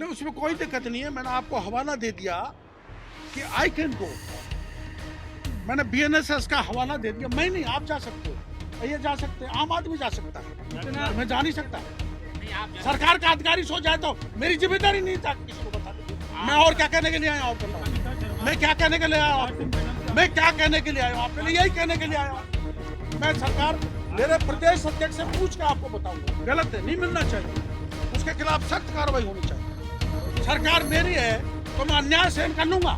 नहीं, उसमें कोई दिक्कत नहीं है। मैंने आपको हवाला दे दिया कि आई कैन गो। मैंने BNSS का हवाला दे दिया। मैं नहीं, आप जा सकते हो, ये जा सकते हैं, आम आदमी जा सकता है, मैं जा नहीं सकता। सरकार का अधिकारी सो जाए तो मेरी जिम्मेदारी नहीं था किसी को बता दें। मैं और क्या कहने के लिए आया हूँ आपको? मैं क्या कहने के लिए आया हूँ आपको? मैं क्या कहने के लिए आया हूँ आपके लिए? यही कहने के लिए आया हूँ। मैं सरकार, मेरे प्रदेश अध्यक्ष से पूछ के आपको बताऊंगा। गलत है, नहीं मिलना चाहिए, उसके खिलाफ सख्त कार्रवाई होनी चाहिए। सरकार मेरी है तो मैं अन्याय सहन कर लूंगा।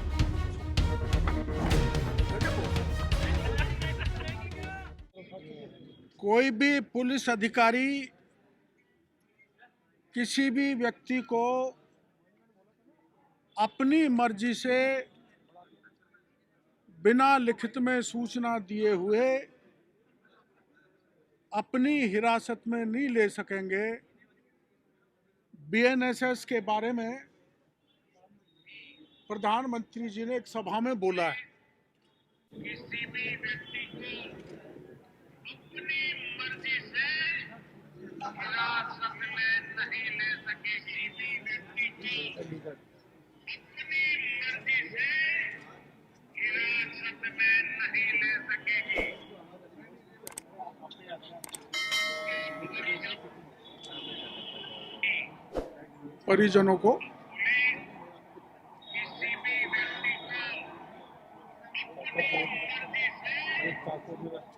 कोई भी पुलिस अधिकारी किसी भी व्यक्ति को अपनी मर्जी से बिना लिखित में सूचना दिए हुए अपनी हिरासत में नहीं ले सकेंगे। BNSS के बारे में प्रधानमंत्री जी ने एक सभा में बोला है। किसी भी व्यक्ति को अपनी मर्जी से हिरासत में नहीं ले सके। किसी भी व्यक्ति को अपनी मर्जी से हिरासत में नहीं ले सकेगी। परिजनों को किसी भी व्यक्ति को अपनी मर्जी से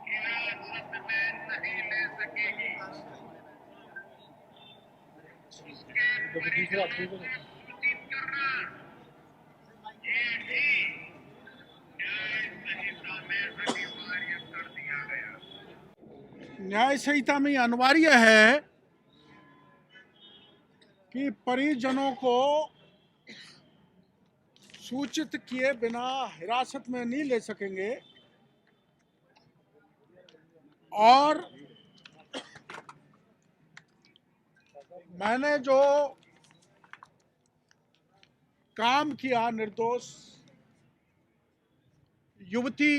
हिरासत में नहीं ले सकेगी। उसके परिजनों को सूचित करना ये भी न्याय संहिता में अनिवार्य कर दिया गया। न्याय संहिता में अनिवार्य है कि परिजनों को सूचित किए बिना हिरासत में नहीं ले सकेंगे। और मैंने जो काम किया निर्दोष युवती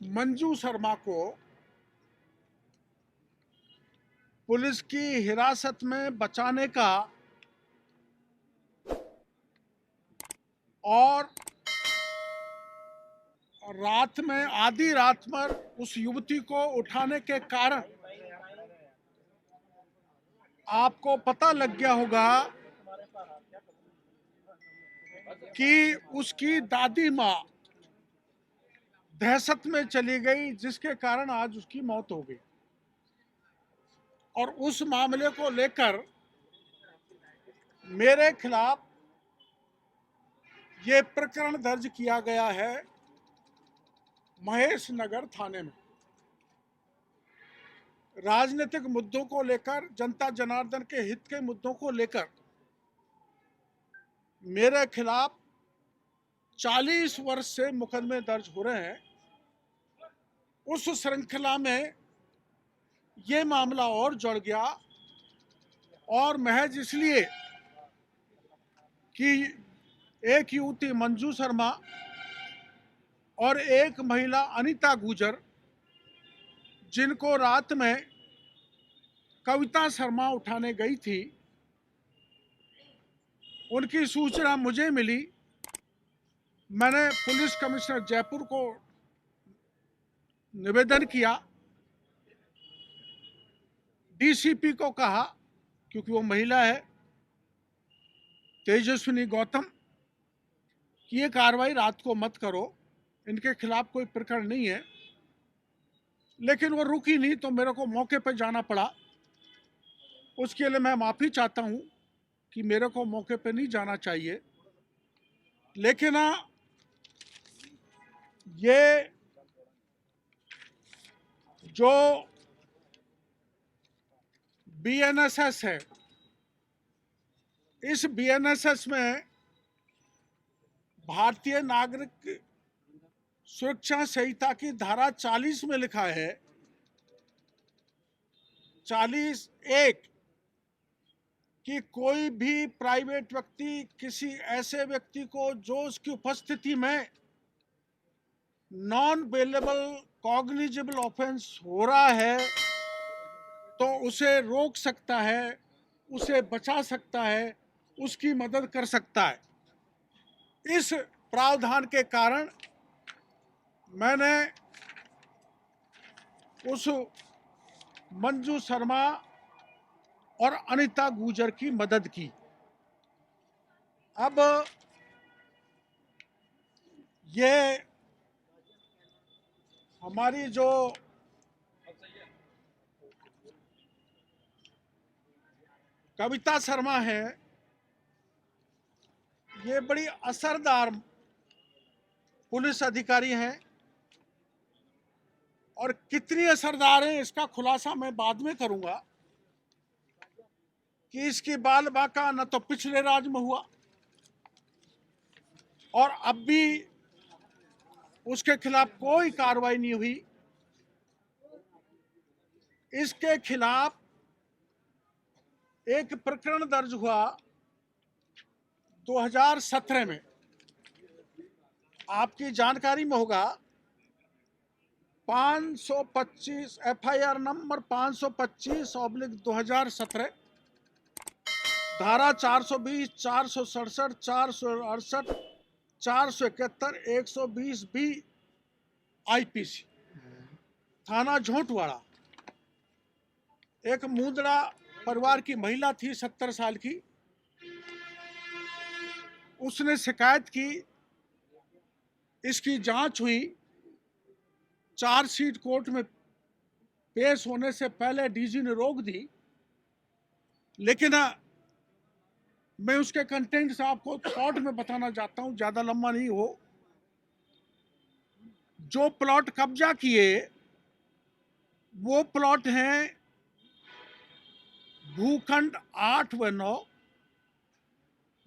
मंजू शर्मा को पुलिस की हिरासत में बचाने का और रात में, आधी रात में उस युवती को उठाने के कारण आपको पता लग गया होगा कि उसकी दादी माँ दहशत में चली गई, जिसके कारण आज उसकी मौत हो गई। और उस मामले को लेकर मेरे खिलाफ ये प्रकरण दर्ज किया गया है महेश नगर थाने में। राजनीतिक मुद्दों को लेकर, जनता जनार्दन के हित के मुद्दों को लेकर मेरे खिलाफ 40 वर्ष से मुकदमे दर्ज हो रहे हैं। उस श्रृंखला में ये मामला और जुड़ गया, और महज इसलिए कि एक युवती मंजू शर्मा और एक महिला अनीता गुजर, जिनको रात में कविता शर्मा उठाने गई थी, उनकी सूचना मुझे मिली। मैंने पुलिस कमिश्नर जयपुर को निवेदन किया, DCP को कहा, क्योंकि वो महिला है, तेजस्विनी गौतम, कि ये कार्रवाई रात को मत करो, इनके खिलाफ कोई प्रकरण नहीं है। लेकिन वो रुकी नहीं, तो मेरे को मौके पर जाना पड़ा। उसके लिए मैं माफ़ी चाहता हूँ कि मेरे को मौके पे नहीं जाना चाहिए। लेकिन ये जो BNSS है, इस BNSS में भारतीय नागरिक सुरक्षा संहिता की धारा 40 में लिखा है, 40(1) कि कोई भी प्राइवेट व्यक्ति किसी ऐसे व्यक्ति को जो उसकी उपस्थिति में नॉन बेलेबल कॉग्निजेबल ऑफेंस हो रहा है तो उसे रोक सकता है, उसे बचा सकता है, उसकी मदद कर सकता है। इस प्रावधान के कारण मैंने उस मंजू शर्मा और अनिता गुर्जर की मदद की। अब ये हमारी जो कविता शर्मा है, ये बड़ी असरदार पुलिस अधिकारी हैं, और कितनी असरदार हैं इसका खुलासा मैं बाद में करूंगा कि इसकी बाल बाका न तो पिछले राज में हुआ और अब भी उसके खिलाफ कोई कार्रवाई नहीं हुई। इसके खिलाफ एक प्रकरण दर्ज हुआ 2017 में, आपकी जानकारी में होगा, 525 FIR नंबर 525/2017, धारा 420, 467, 468, 471, 120B IPC, थाना झोंटवाड़ा। एक मुंदड़ा परिवार की महिला थी, 70 साल की। उसने शिकायत की, इसकी जांच हुई, चार्जशीट कोर्ट में पेश होने से पहले डीजी ने रोक दी। लेकिन मैं उसके कंटेंट्स आपको शॉर्ट में बताना चाहता हूं, ज्यादा लंबा नहीं हो। जो प्लॉट कब्जा किए वो प्लॉट हैं भूखंड 8 व 9,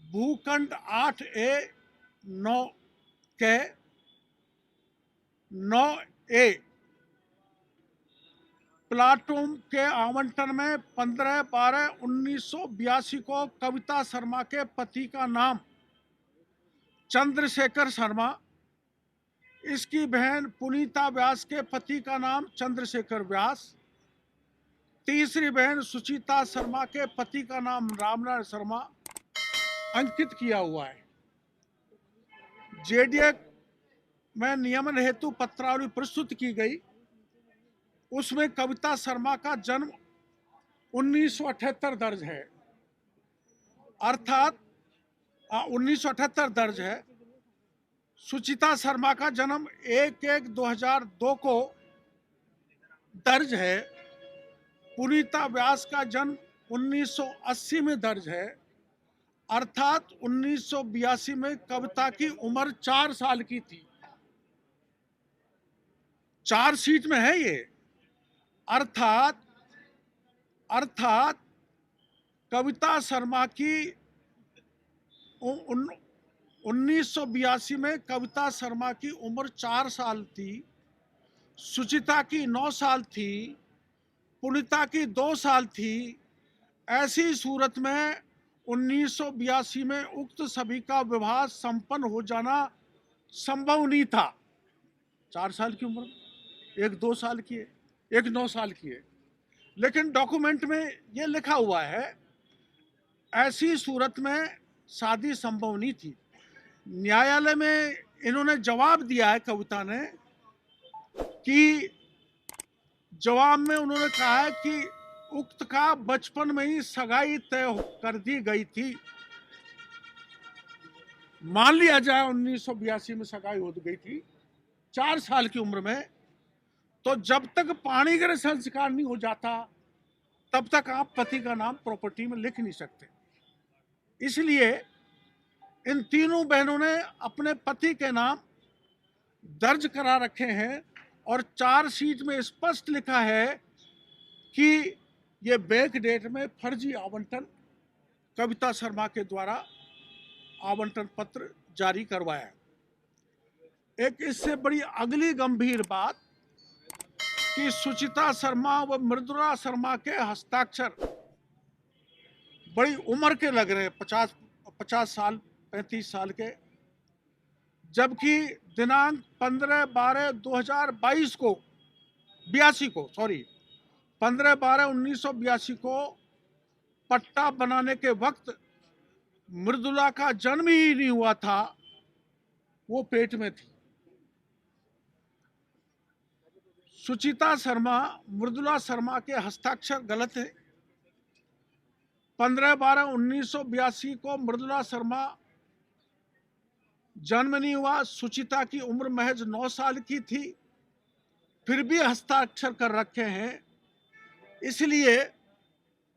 भूखंड 8A 9 के 9A प्लाटों के आवंटन में 15/12/1982 को कविता शर्मा के पति का नाम चंद्रशेखर शर्मा, इसकी बहन पुनीता व्यास के पति का नाम चंद्रशेखर व्यास, तीसरी बहन सुचिता शर्मा के पति का नाम रामनारायण शर्मा अंकित किया हुआ है। जेडीए में नियमन हेतु पत्रावली प्रस्तुत की गई, उसमें कविता शर्मा का जन्म 1978 दर्ज है, अर्थात 1978 दर्ज है। सुचिता शर्मा का जन्म 1/1/2002 को दर्ज है। पुनीता व्यास का जन्म 1980 में दर्ज है, अर्थात 1982 में कविता की उम्र 4 साल की थी। चार्जशीट में है ये। अर्थात कविता शर्मा की 1982 में कविता शर्मा की उम्र 4 साल थी, सुचिता की 9 साल थी, पुनीता की 2 साल थी। ऐसी सूरत में 1982 में उक्त सभी का विवाह संपन्न हो जाना संभव नहीं था। 4 साल की उम्र, एक 2 साल की है, एक 9 साल की है। लेकिन डॉक्यूमेंट में ये लिखा हुआ है, ऐसी सूरत में शादी संभव नहीं थी। न्यायालय में इन्होंने जवाब दिया है, कविता ने, कि जवाब में उन्होंने कहा है कि उक्त का बचपन में ही सगाई तय कर दी गई थी। मान लिया जाए 1982 में सगाई हो गई थी 4 साल की उम्र में, तो जब तक पाणिग्रह संस्कार नहीं हो जाता तब तक आप पति का नाम प्रॉपर्टी में लिख नहीं सकते। इसलिए इन तीनों बहनों ने अपने पति के नाम दर्ज करा रखे हैं, और चार्जशीट में स्पष्ट लिखा है कि ये बैक डेट में फर्जी आवंटन कविता शर्मा के द्वारा आवंटन पत्र जारी करवाया। एक इससे बड़ी अगली गंभीर बात कि सुचिता शर्मा व मृदुला शर्मा के हस्ताक्षर बड़ी उम्र के लग रहे हैं, 50 साल 35 साल के, जबकि दिनांक 15/12/2022 को 15/12/1982 को पट्टा बनाने के वक्त मृदुला का जन्म ही नहीं हुआ था, वो पेट में थी। सुचिता शर्मा, मृदुला शर्मा के हस्ताक्षर गलत है। 15/12/1982 को मृदुला शर्मा जन्म नहीं हुआ, सुचिता की उम्र महज 9 साल की थी, फिर भी हस्ताक्षर कर रखे हैं। इसलिए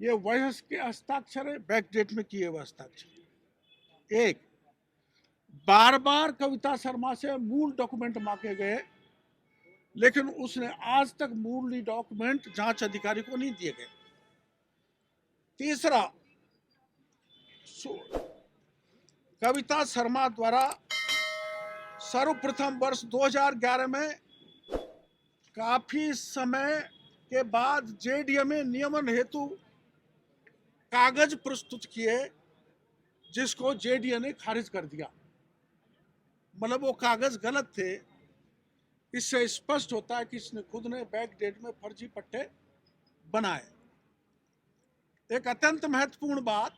ये वयस्क के हस्ताक्षर है, बैक डेट में किए हुए हस्ताक्षर। एक, बार बार कविता शर्मा से मूल डॉक्यूमेंट मांगे गए, लेकिन उसने आज तक मूल डॉक्यूमेंट जांच अधिकारी को नहीं दिए गए। तीसरा, कविता शर्मा द्वारा सर्वप्रथम वर्ष 2011 में काफी समय के बाद जेडीए नियमन हेतु कागज प्रस्तुत किए, जिसको जेडीए ने खारिज कर दिया। मतलब वो कागज गलत थे। इससे स्पष्ट होता है कि इसने खुद ने बैक डेट में फर्जी पट्टे बनाए। एक अत्यंत महत्वपूर्ण बात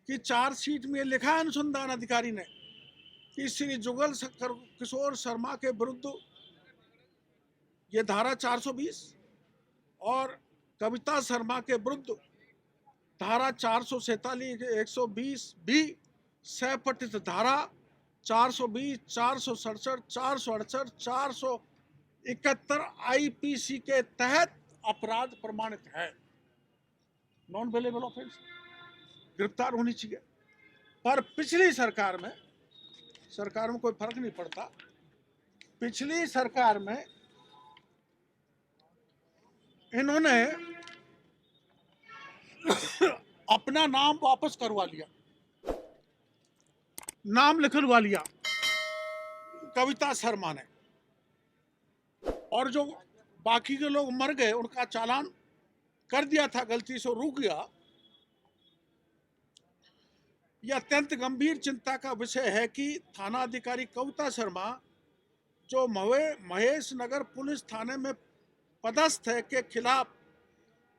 कि चार्जशीट में लिखा है अनुसंधान अधिकारी ने कि श्री जुगल किशोर शर्मा के विरुद्ध ये धारा 420 और कविता शर्मा के विरुद्ध धारा 447, 120 भी सपठित धारा 420, 467, 468, 471 आईपीसी के तहत अपराध प्रमाणित है। नॉन अवेलेबल ऑफेंस, गिरफ्तार होनी चाहिए। पर पिछली सरकार में कोई फर्क नहीं पड़ता। पिछली सरकार में इन्होंने अपना नाम वापस करवा लिया, नाम लिखवा लिया कविता शर्मा ने, और जो बाकी के लोग मर गए उनका चालान कर दिया था, गलती से रुक गया। यह अत्यंत गंभीर चिंता का विषय है कि थाना अधिकारी कविता शर्मा, जो महेश नगर पुलिस थाने में पदस्थ है, के खिलाफ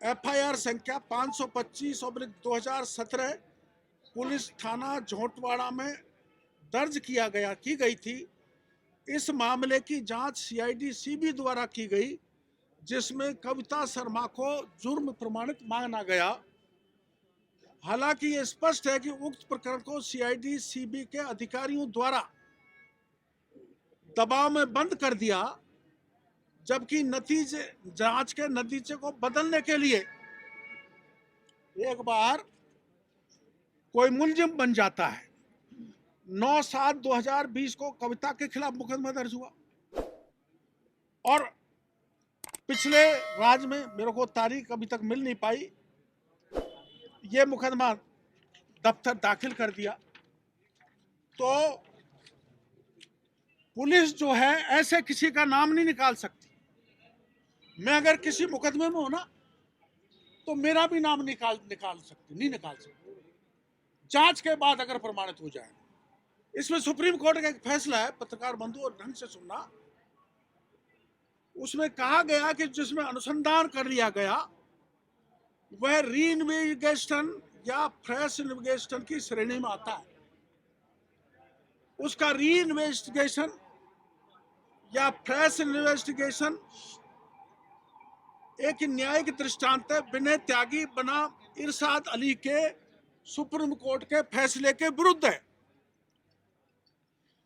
एफआईआर संख्या 525/2017 पुलिस थाना झोटवाड़ा में दर्ज की गई थी। इस मामले की जांच सीआईडी सीबी द्वारा की गई, जिसमें कविता शर्मा को जुर्म प्रमाणित माना गया। हालांकि ये स्पष्ट है कि उक्त प्रकरण को सीआईडी सीबी के अधिकारियों द्वारा दबाव में बंद कर दिया, जबकि जांच के नतीजे को बदलने के लिए एक बार कोई मुलजिम बन जाता है। 9/7/2020 को कविता के खिलाफ मुकदमा दर्ज हुआ और पिछले राज्य में, मेरे को तारीख अभी तक मिल नहीं पाई, ये मुकदमा दफ्तर दाखिल कर दिया। तो पुलिस जो है ऐसे किसी का नाम नहीं निकाल सकती। मैं अगर किसी मुकदमे में हूं ना, तो मेरा भी नाम नहीं निकाल सकती। जांच के बाद अगर प्रमाणित हो जाए। इसमें सुप्रीम कोर्ट का एक फैसला है, पत्रकार बंधु और ढंग से सुनना। उसमें कहा गया कि जिसमें अनुसंधान कर लिया गया वह रीइन्वेस्टिगेशन या फ्रेश इन्वेस्टिगेशन की श्रेणी में आता है। उसका रीइन्वेस्टिगेशन या फ्रेश इन्वेस्टिगेशन एक न्यायिक दृष्टांत है विनय त्यागी बनाम इरशाद अली के सुप्रीम कोर्ट के फैसले के विरुद्ध है।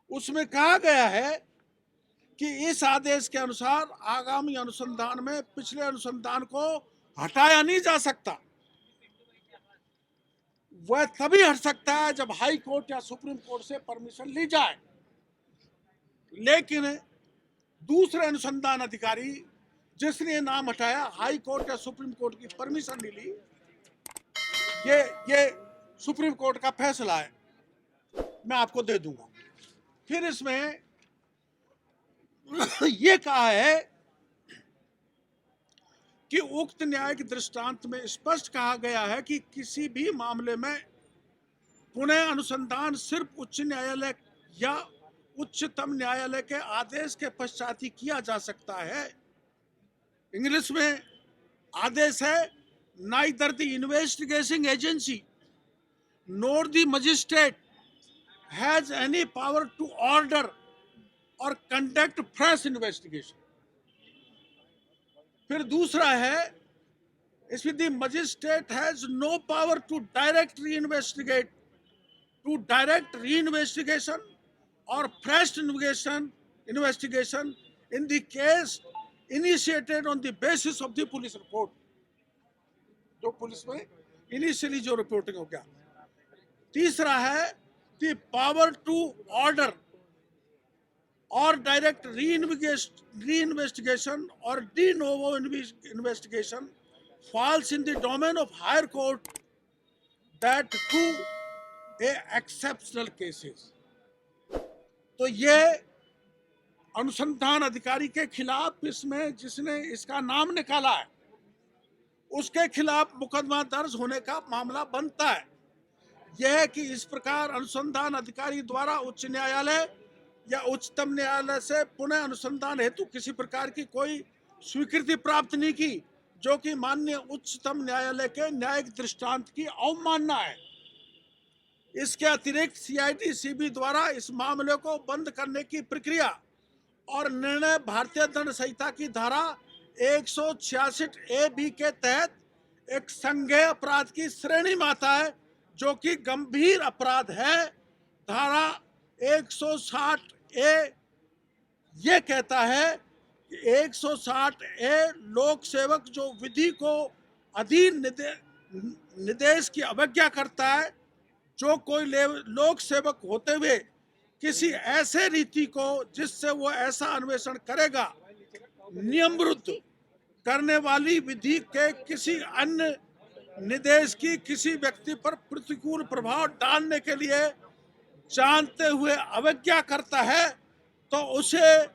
उसमें कहा गया है कि इस आदेश के अनुसार आगामी अनुसंधान में पिछले अनुसंधान को हटाया नहीं जा सकता। वह तभी हट सकता है जब हाई कोर्ट या सुप्रीम कोर्ट से परमिशन ली जाए। लेकिन दूसरे अनुसंधान अधिकारी जिसने नाम हटाया, हाई कोर्ट या सुप्रीम कोर्ट की परमिशन नहीं ली। ये सुप्रीम कोर्ट का फैसला है, मैं आपको दे दूंगा। फिर इसमें यह कहा है कि उक्त न्यायिक दृष्टांत में स्पष्ट कहा गया है कि किसी भी मामले में पुनः अनुसंधान सिर्फ उच्च न्यायालय या उच्चतम न्यायालय के आदेश के पश्चात ही किया जा सकता है। इंग्लिश में आदेश है neither the investigating agency nor the magistrate has any power to order or conduct fresh investigation. फिर दूसरा है, इसमें the magistrate has no power to direct reinvestigation or fresh investigation in the case initiated on the basis of the police report. जो police में initially जो reporting हो गया. तीसरा है the power to order or direct reinvestigation or de novo investigation falls in the domain of higher court, that to exceptional cases. तो ये अनुसंधान अधिकारी के खिलाफ इसमें जिसने इसका नाम निकाला है उसके खिलाफ मुकदमा दर्ज होने का मामला बनता है. यह है कि इस प्रकार अनुसंधान अधिकारी द्वारा उच्च न्यायालय या उच्चतम न्यायालय से पुनः अनुसंधान हेतु किसी प्रकार की कोई स्वीकृति प्राप्त नहीं की, जो कि माननीय उच्चतम न्यायालय के न्यायिक दृष्टांत की अवमानना है. इसके अतिरिक्त सीआईडी सीबी द्वारा इस मामले को बंद करने की प्रक्रिया और निर्णय भारतीय दंड संहिता की धारा 166A B के तहत एक संज्ञेय अपराध की श्रेणी में आता है, जो कि गंभीर अपराध है. धारा 160A ये कहता है कि 160A लोक सेवक जो विधि को अधीन निर्देश की अवज्ञा करता है, जो कोई लोक सेवक होते हुए किसी ऐसे रीति को जिससे वो ऐसा अन्वेषण करेगा नियम विरुद्ध करने वाली विधि के किसी अन्य निर्देश की किसी व्यक्ति पर प्रतिकूल प्रभाव डालने के लिए जानते हुए अवज्ञा करता है, तो उसे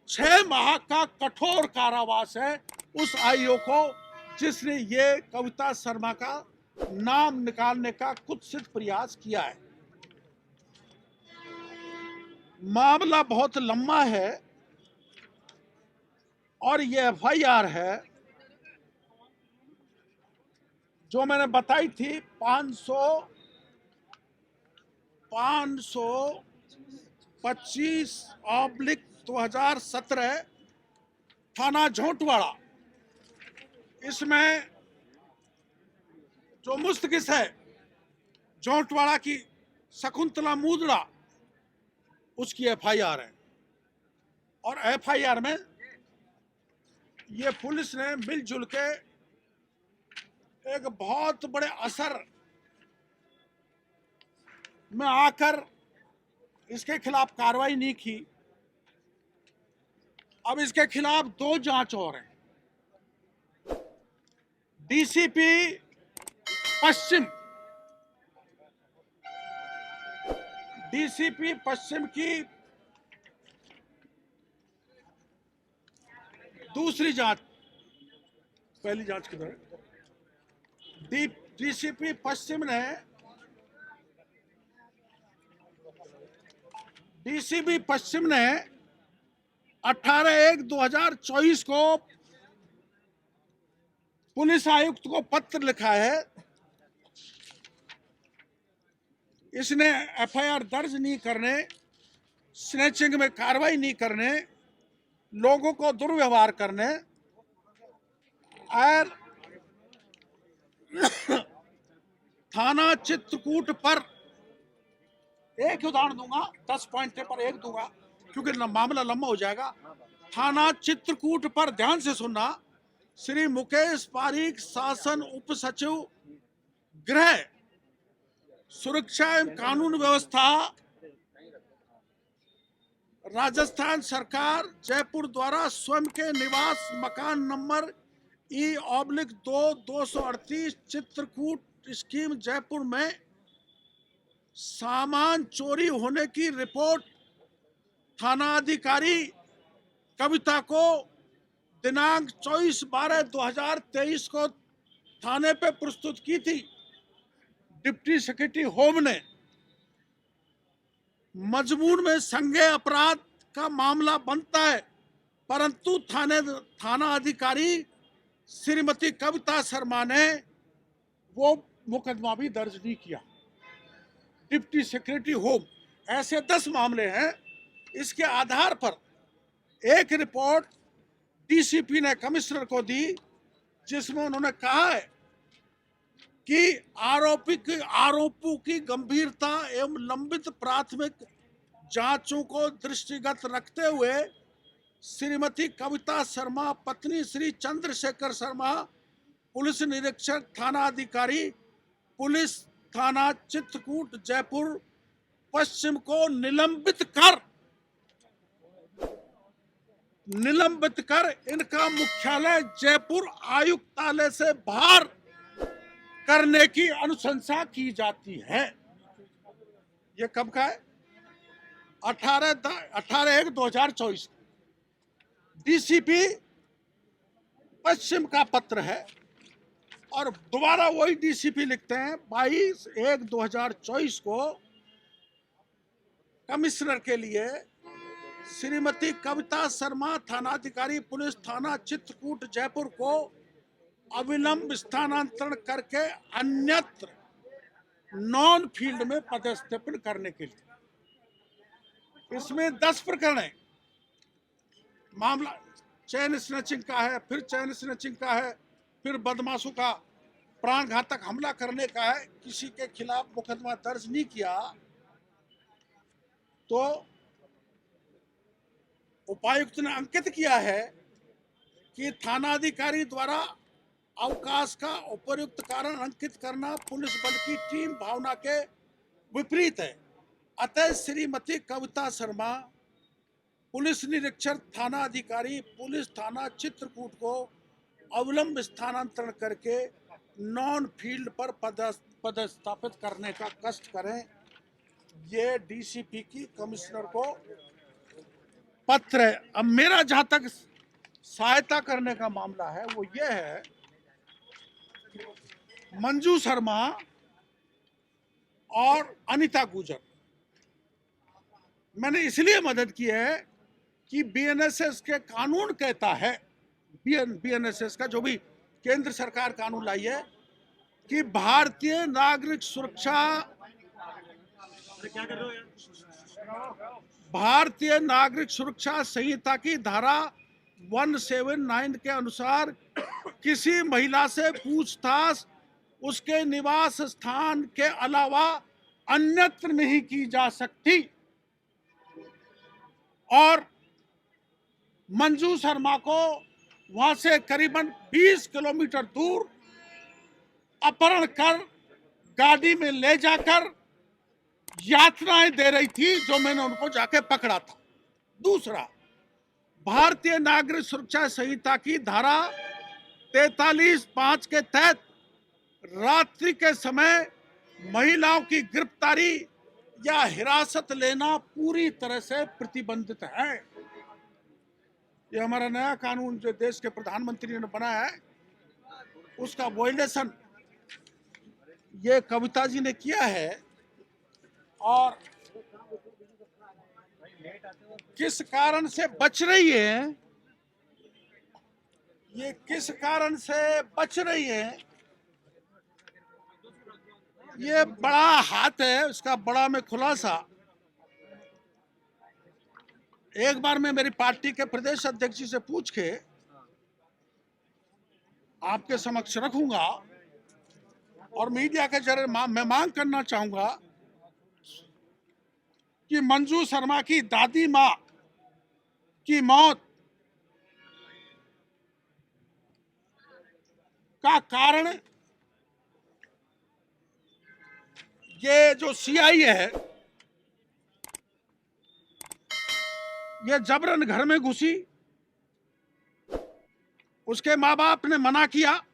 6 माह का कठोर कारावास है उस आईओ को जिसने ये कविता शर्मा का नाम निकालने का कुत्सित प्रयास किया है. मामला बहुत लंबा है और ये एफआईआर है जो मैंने बताई थी 525/2017 थाना झोंटवाड़ा. इसमें जो मुस्तकिस है झोंटवाड़ा की शकुंतला मूदड़ा, उसकी एफआईआर है. और एफआईआर में ये पुलिस ने मिलजुल के एक बहुत बड़े असर में आकर इसके खिलाफ कार्रवाई नहीं की. अब इसके खिलाफ 2 जांच और हैं. डीसीपी पश्चिम की दूसरी जांच, पहली जांच किधर है? डीसीपी पश्चिम ने 18/1/2024 को पुलिस आयुक्त को पत्र लिखा है. इसने एफआईआर दर्ज नहीं करने, स्नैचिंग में कार्रवाई नहीं करने, लोगों को दुर्व्यवहार करने और थाना चित्रकूट पर एक उदाहरण दूंगा, 10 पॉइंट पर एक दूंगा क्योंकि मामला लंबा हो जाएगा. थाना चित्रकूट पर ध्यान से सुनना. श्री मुकेश पारीक, शासन उप सचिव गृह सुरक्षा एवं कानून व्यवस्था, राजस्थान सरकार जयपुर द्वारा स्वयं के निवास मकान number E/2/238 Chitrakoot scheme Jaipur में सामान चोरी होने की रिपोर्ट थानाधिकारी कविता को दिनांक 24/12/2023 को थाने पे प्रस्तुत की थी. डिप्टी सेक्रेटरी होम ने मजमून में संज्ञेय अपराध का मामला बनता है, परंतु थाना अधिकारी श्रीमती कविता शर्मा ने वो मुकदमा भी दर्ज नहीं किया। डिप्टी सेक्रेटरी होम, ऐसे 10 मामले हैं। इसके आधार पर एक रिपोर्ट डीसीपी ने कमिश्नर को दी, जिसमें उन्होंने कहा है कि आरोपों की गंभीरता एवं लंबित प्राथमिक जांचों को दृष्टिगत रखते हुए श्रीमती कविता शर्मा पत्नी श्री चंद्रशेखर शर्मा पुलिस निरीक्षक थाना अधिकारी पुलिस थाना चित्रकूट जयपुर पश्चिम को निलंबित कर इनका मुख्यालय जयपुर आयुक्तालय से बाहर करने की अनुशंसा की जाती है। ये कब का है? 18/1/2024 डीसीपी पश्चिम का पत्र है। और दोबारा वही डीसीपी लिखते हैं 22/1/2024 को कमिश्नर के लिए श्रीमती कविता शर्मा थानाधिकारी पुलिस थाना चित्रकूट जयपुर को अविलंब स्थानांतरण करके अन्यत्र नॉन फील्ड में पदस्थापन करने के लिए। इसमें 10 प्रकरण है। मामला चैन स्नैचिंग का है, फिर चैन स्नैचिंग का है, फिर बदमाशों का प्राण घातक हमला करने का है। किसी के खिलाफ मुकदमा दर्ज नहीं किया तो उपायुक्त ने अंकित किया है कि थानाधिकारी द्वारा अवकाश का उपयुक्त कारण अंकित करना पुलिस बल की टीम भावना के विपरीत है। अतः श्रीमती कविता शर्मा पुलिस निरीक्षक थाना अधिकारी पुलिस थाना चित्रकूट को अविलंब स्थानांतरण करके नॉन फील्ड पर पदस्थापित करने का कष्ट करें। ये डीसीपी की कमिश्नर को पत्र है। अब मेरा जहां तक सहायता करने का मामला है वो ये है, मंजू शर्मा और अनिता गुजर, मैंने इसलिए मदद की है कि बीएनएसएस के कानून कहता है, बीएनएसएस का जो भी केंद्र सरकार कानून लाई है कि भारतीय नागरिक सुरक्षा संहिता की धारा 179 के अनुसार किसी महिला से पूछताछ उसके निवास स्थान के अलावा अन्यत्र नहीं की जा सकती। और मंजू शर्मा को वहां से करीबन 20 किलोमीटर दूर अपहरण कर गाड़ी में ले जाकर यातनाएं दे रही थी, जो मैंने उनको जाके पकड़ा था। दूसरा, भारतीय नागरिक सुरक्षा संहिता की धारा 43(5) के तहत रात्रि के समय महिलाओं की गिरफ्तारी या हिरासत लेना पूरी तरह से प्रतिबंधित है। ये हमारा नया कानून जो देश के प्रधानमंत्री ने बनाया है, उसका वायलेशन ये कविता जी ने किया है। और किस कारण से बच रही है, ये किस कारण से बच रही है, ये बड़ा हाथ है उसका, बड़ा में खुलासा। एक बार मैं मेरी पार्टी के प्रदेश अध्यक्ष जी से पूछ के आपके समक्ष रखूंगा और मीडिया के जरिए मैं मांग करना चाहूंगा कि मंजू शर्मा की दादी मां की मौत का कारण ये जो सीआई है, ये जबरन घर में घुसी, उसके माँ बाप ने मना किया,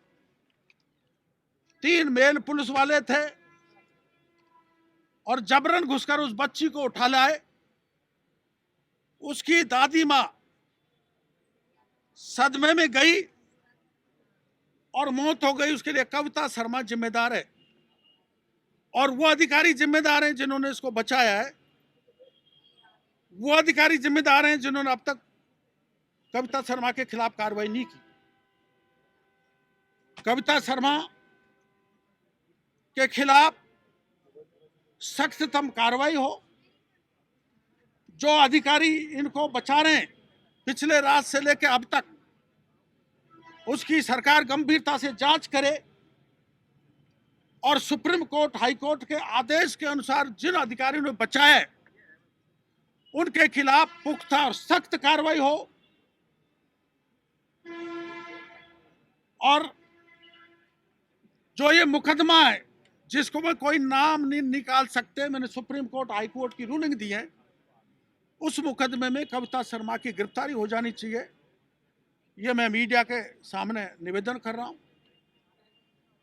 3 मेल पुलिस वाले थे और जबरन घुसकर उस बच्ची को उठा लाए। उसकी दादी माँ सदमे में गई और मौत हो गई। उसके लिए कविता शर्मा जिम्मेदार है और वो अधिकारी जिम्मेदार हैं जिन्होंने इसको बचाया है। वो अधिकारी जिम्मेदार हैं जिन्होंने अब तक कविता शर्मा के खिलाफ कार्रवाई नहीं की। कविता शर्मा के खिलाफ सख्ततम कार्रवाई हो। जो अधिकारी इनको बचा रहे हैं पिछले रात से लेकर अब तक, उसकी सरकार गंभीरता से जांच करे और सुप्रीम कोर्ट, हाई कोर्ट के आदेश के अनुसार जिन अधिकारियों ने बचाया है उनके खिलाफ पुख्ता और सख्त कार्रवाई हो। और जो ये मुकदमा है जिसको मैं कोई नाम नहीं निकाल सकते, मैंने सुप्रीम कोर्ट, हाई कोर्ट की रूलिंग दी है, उस मुकदमे में कविता शर्मा की गिरफ्तारी हो जानी चाहिए। ये मैं मीडिया के सामने निवेदन कर रहा हूं।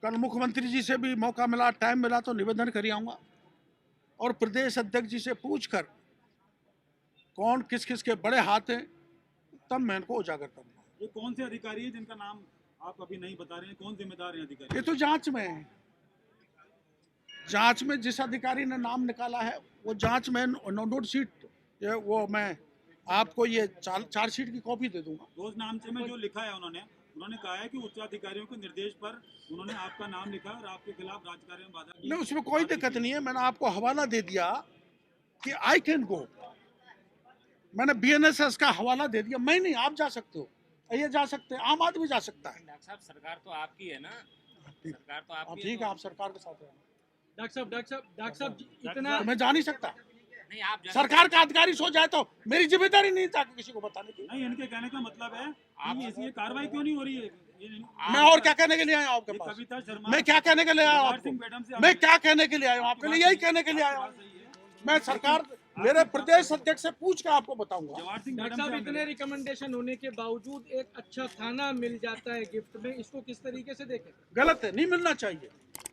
कल मुख्यमंत्री जी से भी मौका मिला, टाइम मिला तो निवेदन कर आऊंगा और प्रदेश अध्यक्ष जी से पूछकर कौन किस किस के बड़े हाथ हैं तब मैं इनको उजागर करूंगा। ये कौन से अधिकारी हैं जिनका नाम आप अभी नहीं बता रहे हैं, कौन जिम्मेदार हैं अधिकारी? ये तो जांच में है। जांच में जिस अधिकारी ने नाम निकाला है वो जांच में नोट शीट, ये वो मैं आपको ये चार्जशीट की कॉपी दे दूंगा। रोज नामचे में जो लिखा है उन्होंने कहा है कि उच्च अधिकारियों के निर्देश पर उन्होंने आपका नाम लिखा और आपके खिलाफ राजकार्य में बाधा। नहीं, उसमें कोई दिक्कत नहीं है। मैंने आपको हवाला दे दिया कि आई कैन गो। मैंने BNSS का हवाला दे दिया। मैं नहीं, आप जा सकते हो, ये जा सकते हैं, आम आदमी जा सकता है। डॉक्टर साहब, सरकार तो आपकी है ना, सरकार तो आपकी है। ठीक है, आप सरकार के साथ हैं। डॉक्टर साहब इतना तो मैं जा नहीं सकता। नहीं, आप सरकार का अधिकारी सो जाए तो मेरी जिम्मेदारी नहीं था किसी को बताने की। नहीं, इनके कहने का मतलब है कि इसलिए कार्रवाई क्यों नहीं हो रही है? मैं और क्या कहने के लिए आया हूं आपके पास? कविता शर्मा, मैं क्या कहने के लिए आया हूं जवाहर आपको? सिंह मैडम से मैं क्या कहने के लिए आया हूं आपके लिए? यही कहने के लिए आया हूं। मैं सरकार, मेरे प्रदेश अध्यक्ष से पूछ के आपको बताऊंगा। जवाहर सिंह डॉक्टर मैडम साहब से इतने रिकमेंडेशन होने के बावजूद एक अच्छा खाना मिल जाता है गिफ्ट में, इसको किस तरीके से देखें? गलत है, नहीं मिलना चाहिए।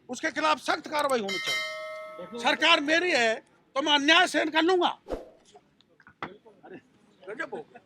उसके खिलाफ सख्त कार्रवाई होनी चाहिए। सरकार मेरी है तो मैं अन्याय सहन कर लूंगा। गजब हो गया।